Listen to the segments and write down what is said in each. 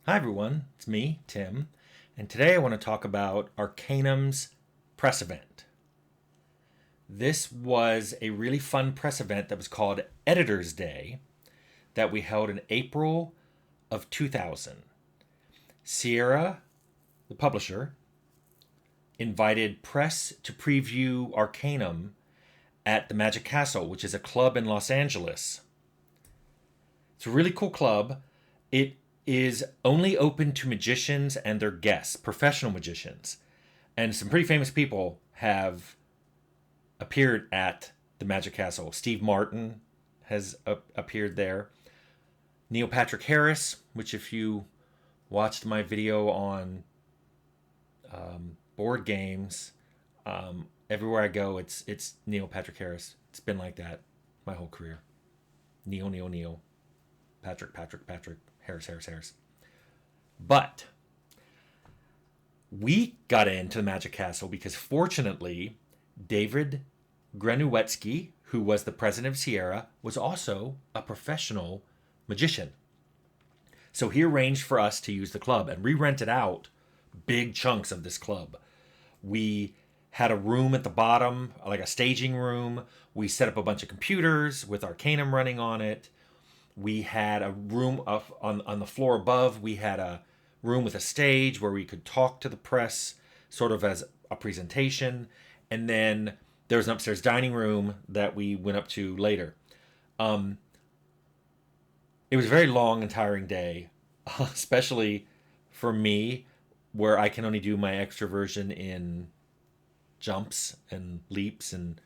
Hi everyone, it's me, Tim, and today I want to talk about Arcanum's press event. This was a really fun press event that was called Editor's Day that we held in April of 2000. Sierra, the publisher, invited press to preview Arcanum at the Magic Castle, which is a club in Los Angeles. It's a really cool club. It is only open to magicians and their guests, professional magicians. And some pretty famous people have appeared at the Magic Castle. Steve Martin has appeared there. Neil Patrick Harris, which if you watched my video on board games, everywhere I go, it's Neil Patrick Harris. It's been like that my whole career. Neil. Patrick, Harris. But we got into the Magic Castle because fortunately, David Granuwetsky, who was the president of Sierra, was also a professional magician. So he arranged for us to use the club, and we rented out big chunks of this club. We had a room at the bottom, like a staging room. We set up a bunch of computers with Arcanum running on it. We had a room up on the floor above. We had a room with a stage where we could talk to the press, sort of as a presentation. And then there was an upstairs dining room that we went up to later. It was a very long and tiring day, especially for me, where I can only do my extroversion in jumps and leaps and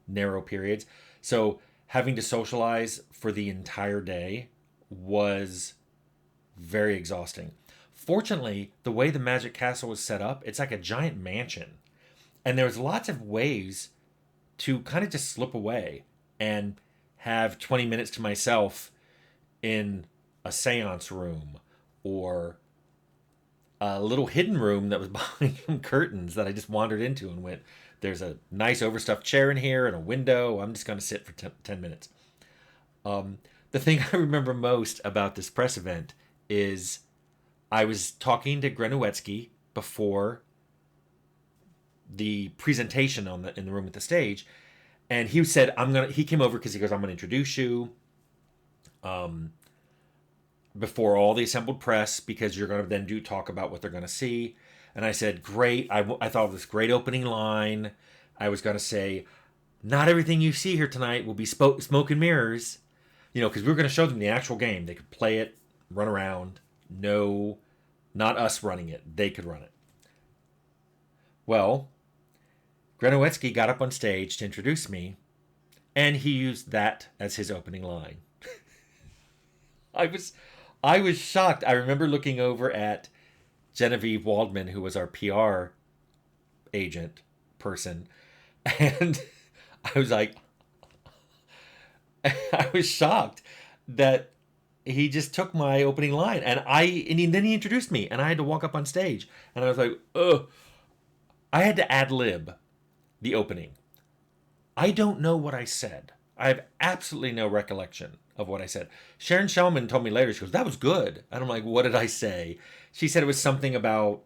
narrow periods. So having to socialize for the entire day was very exhausting. Fortunately, the way the Magic Castle was set up, it's like a giant mansion. And there was lots of ways to kind of just slip away and have 20 minutes to myself in a seance room or a little hidden room that was behind some curtains that I just wandered into and went, there's a nice overstuffed chair in here and a window. I'm just going to sit for 10 minutes. The thing I remember most about this press event is I was talking to Granuwetsky before the presentation in the room at the stage, and he said, he came over because he goes, I'm going to introduce you before all the assembled press because you're going to then talk about what they're going to see. And I said, great. I thought of this great opening line. I was going to say, not everything you see here tonight will be smoke and mirrors. Because we were going to show them the actual game. They could play it, run around. No, not us running it. They could run it. Well, Granuwetsky got up on stage to introduce me, and he used that as his opening line. I was shocked. I remember looking over at Genevieve Waldman, who was our PR agent person, and I was like, I was shocked that he just took my opening line, and then he introduced me, and I had to walk up on stage, and I was like, ugh. I had to ad lib the opening. I don't know what I said. I have absolutely no recollection of what I said. Sharon Shellman told me later, she goes, that was good. And I'm like, what did I say? She said it was something about,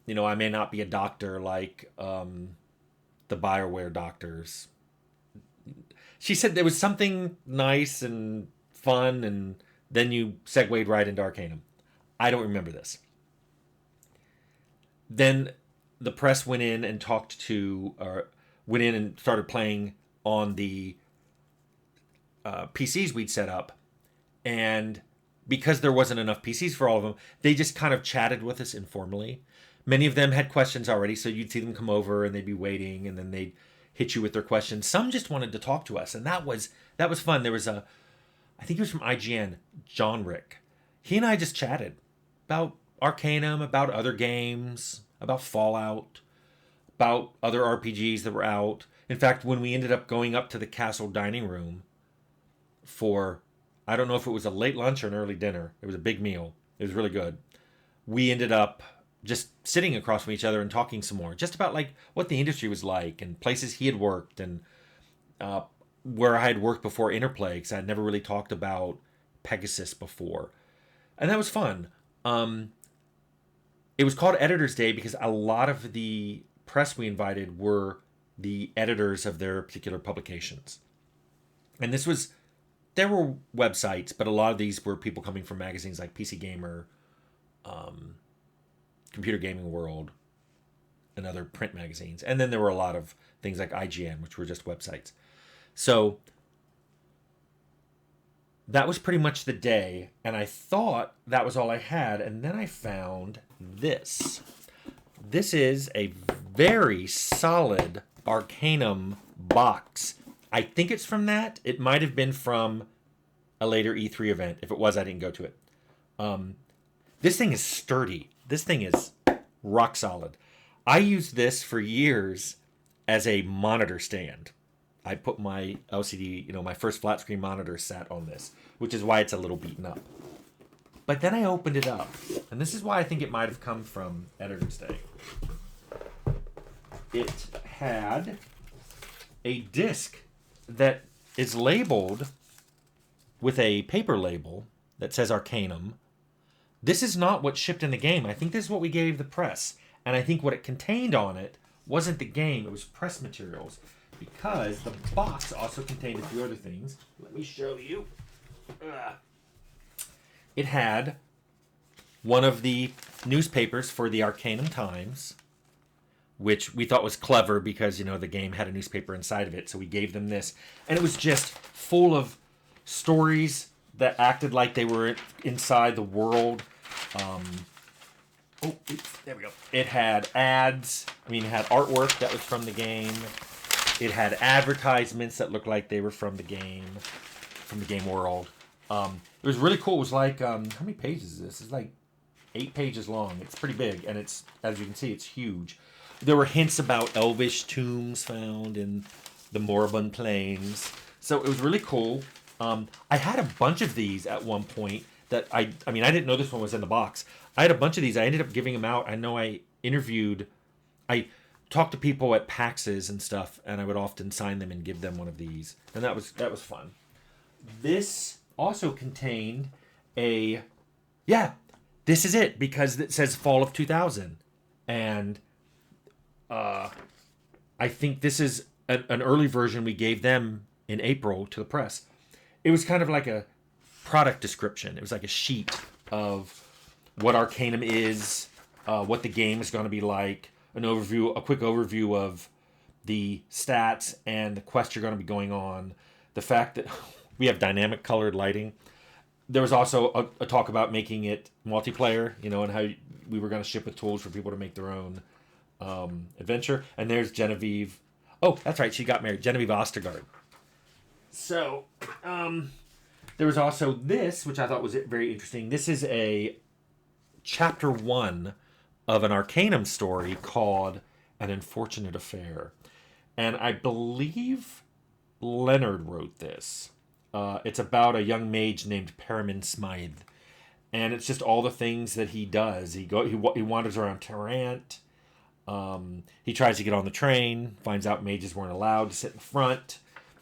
I may not be a doctor like the BioWare doctors. She said there was something nice and fun, and then you segued right into Arcanum. I don't remember this. Then the press went in and started playing on the PCs we'd set up. And because there wasn't enough PCs for all of them, they just kind of chatted with us informally. Many of them had questions already, so you'd see them come over and they'd be waiting, and then they'd hit you with their questions. Some just wanted to talk to us, and that was fun. There was I think he was from IGN, John Rick. He and I just chatted about Arcanum, about other games, about Fallout, about other RPGs that were out. In fact, when we ended up going up to the castle dining room for, I don't know if it was a late lunch or an early dinner. It was a big meal. It was really good. We ended up just sitting across from each other and talking some more, just about like what the industry was like and places he had worked and where I had worked before Interplay, because I had never really talked about Pegasus before. and that was fun. It was called Editors Day because a lot of the press we invited were the editors of their particular publications. And there were websites, but a lot of these were people coming from magazines like PC Gamer, Computer Gaming World, and other print magazines. And then there were a lot of things like IGN, which were just websites. So that was pretty much the day, and I thought that was all I had, and then I found this. This is a very solid Arcanum box. I think it's from that. It might have been from a later E3 event. If it was, I didn't go to it. This thing is sturdy. This thing is rock solid. I used this for years as a monitor stand. I put my LCD, my first flat screen monitor sat on this, which is why it's a little beaten up. But then I opened it up, and this is why I think it might have come from Editor's Day. It had a disc that is labeled with a paper label that says Arcanum. This is not what shipped in the game. I think this is what we gave the press. And I think what it contained on it wasn't the game, it was press materials. Because the box also contained a few other things. Let me show you. It had one of the newspapers for the Arcanum Times, which we thought was clever because, the game had a newspaper inside of it. So we gave them this. And it was just full of stories that acted like they were inside the world. There we go. It had ads. It had artwork that was from the game. It had advertisements that looked like they were from the game world. It was really cool. It was like, how many pages is this? It's like 8 pages long. It's pretty big, and it's, as you can see, it's huge. There were hints about elvish tombs found in the Moribund Plains. So it was really cool. I had a bunch of these at one point that I didn't know this one was in the box. I had a bunch of these. I ended up giving them out. I know I talked to people at PAXs and stuff, and I would often sign them and give them one of these. And that was fun. This also contained this is it, because it says fall of 2000. And I think this is an early version we gave them in April to the press. It was kind of like a product description. It was like a sheet of what Arcanum is, what the game is going to be like, a quick overview of the stats and the quests you're going to be going on, the fact that we have dynamic colored lighting. There was also a talk about making it multiplayer, and how we were going to ship with tools for people to make their own adventure. And there's Genevieve. Oh, that's right. She got married. Genevieve Ostergaard. So, there was also this, which I thought was very interesting. This is a chapter 1 of an Arcanum story called An Unfortunate Affair. And I believe Leonard wrote this. It's about a young mage named Paramin Smythe. And it's just all the things that he does. He wanders around Tarrant. He tries to get on the train, finds out mages weren't allowed to sit in front.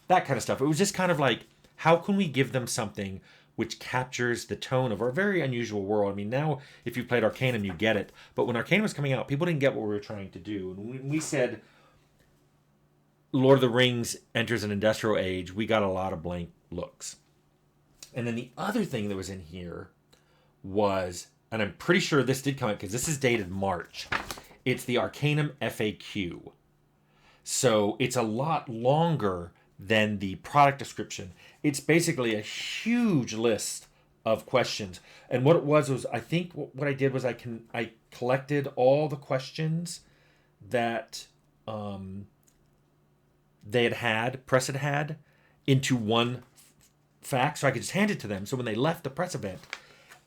That kind of stuff. It was just kind of like, how can we give them something which captures the tone of our very unusual world? Now, if you played Arcanum, you get it. But when Arcanum was coming out, people didn't get what we were trying to do. And when we said Lord of the Rings enters an industrial age, we got a lot of blank looks. And then the other thing that was in here was, and I'm pretty sure this did come out because this is dated March, it's the Arcanum FAQ. So it's a lot longer than the product description. It's basically a huge list of questions. And what it was I think what I did was I collected all the questions that press had into one fax, so I could just hand it to them. So when they left the press event,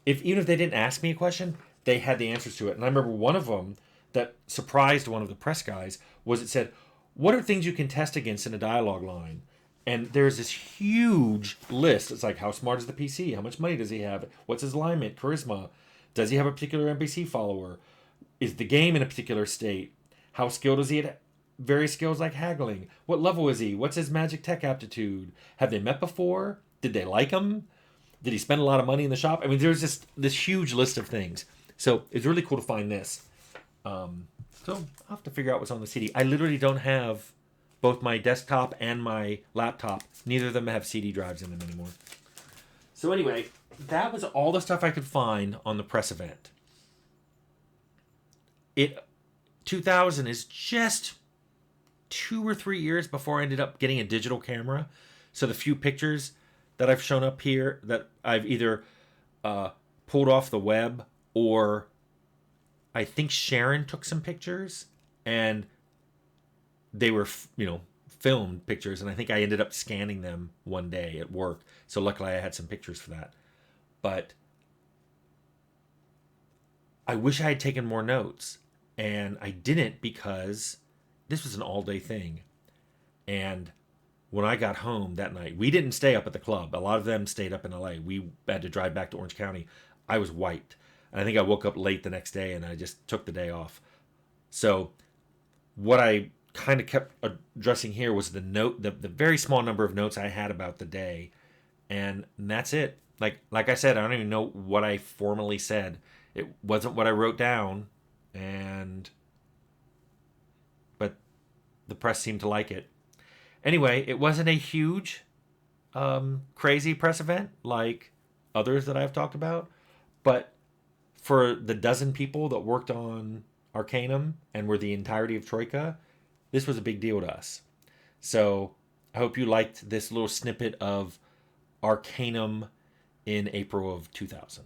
even if they didn't ask me a question, they had the answers to it. And I remember one of them that surprised one of the press guys was it said, what are things you can test against in a dialogue line? And there's this huge list. It's like, how smart is the PC? How much money does he have? What's his alignment, charisma? Does he have a particular NPC follower? Is the game in a particular state? How skilled is he at various skills like haggling? What level is he? What's his magic tech aptitude? Have they met before? Did they like him? Did he spend a lot of money in the shop? I mean, there's just this huge list of things. So it's really cool to find this. So I'll have to figure out what's on the CD. I literally don't have both my desktop and my laptop. Neither of them have CD drives in them anymore. So anyway, that was all the stuff I could find on the press event. 2000 is just 2 or 3 years before I ended up getting a digital camera. So the few pictures that I've shown up here that I've either pulled off the web, or I think Sharon took some pictures and they were, filmed pictures. And I think I ended up scanning them one day at work. So luckily I had some pictures for that. But I wish I had taken more notes. And I didn't, because this was an all-day thing. And when I got home that night, we didn't stay up at the club. A lot of them stayed up in LA. We had to drive back to Orange County. I was wiped. And I think I woke up late the next day and I just took the day off. So what I kind of kept addressing here was the very small number of notes I had about the day. And that's it. Like I said, I don't even know what I formally said. It wasn't what I wrote down. But the press seemed to like it. Anyway, it wasn't a huge, crazy press event like others that I've talked about. But for the dozen people that worked on Arcanum and were the entirety of Troika, this was a big deal to us. So I hope you liked this little snippet of Arcanum in April of 2000.